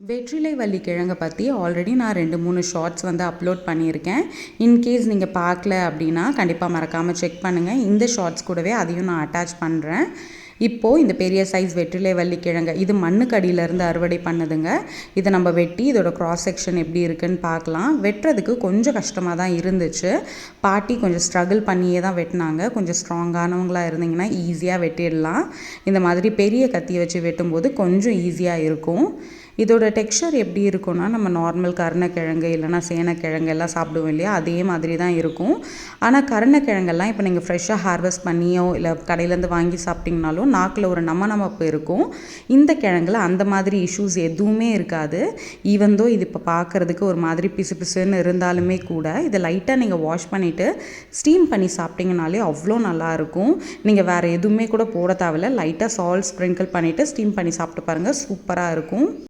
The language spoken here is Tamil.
வெற்றிலை வள்ளி கிழங்க பற்றி ஆல்ரெடி நான் 2-3 ஷார்ட்ஸ் வந்து அப்லோட் பண்ணியிருக்கேன். இன்கேஸ் நீங்கள் பார்க்கல அப்படின்னா கண்டிப்பாக மறக்காமல் செக் பண்ணுங்கள். இந்த ஷார்ட்ஸ் கூடவே அதையும் நான் அட்டாச் பண்ணுறேன். இப்போது இந்த பெரிய சைஸ் வெற்றிலை வள்ளி கிழங்க இது மண்ணுக்கு அடியிலேருந்து அறுவடை பண்ணுதுங்க. இதை நம்ம வெட்டி இதோட கிராஸ் செக்ஷன் எப்படி இருக்குன்னு பார்க்கலாம். வெட்டுறதுக்கு கொஞ்சம் கஷ்டமாக தான் இருந்துச்சு. பாட்டி கொஞ்சம் ஸ்ட்ரகிள் பண்ணியே தான் வெட்டினாங்க. கொஞ்சம் ஸ்ட்ராங்கானவங்களாக இருந்தீங்கன்னா ஈஸியாக வெட்டிடலாம். இந்த மாதிரி பெரிய கத்தியை வச்சு வெட்டும்போது கொஞ்சம் ஈஸியாக இருக்கும். இதோட டெக்ஸ்சர் எப்படி இருக்கும்னா நம்ம நார்மல் கருணக்கிழங்கு இல்லைனா சேனக்கிழங்கு எல்லாம் சாப்பிடுவோம் இல்லையா, அதே மாதிரி தான் இருக்கும். ஆனால் கருணக்கிழங்கெல்லாம் இப்போ நீங்கள் ஃப்ரெஷ்ஷாக ஹார்வெஸ்ட் பண்ணியோ இல்லை கடையிலேருந்து வாங்கி சாப்பிட்டிங்கனாலும் நாக்கில் ஒரு நமப்பு இருக்கும். இந்த கிழங்குல அந்த மாதிரி இஷ்யூஸ் எதுவுமே இருக்காது. ஈவன் தோ இது இப்போ பார்க்குறதுக்கு ஒரு மாதிரி பிசு பிசுன்னு இருந்தாலுமே கூட இதை லைட்டாக நீங்கள் வாஷ் பண்ணிவிட்டு ஸ்டீம் பண்ணி சாப்பிட்டிங்கனாலே அவ்வளோ நல்லாயிருக்கும். நீங்கள் வேறு எதுவுமே கூட போட தேவையில்ல. லைட்டாக சால்ட் ஸ்ப்ரிங்கிள் பண்ணிவிட்டு ஸ்டீம் பண்ணி சாப்பிட்டு பாருங்கள், சூப்பராக இருக்கும்.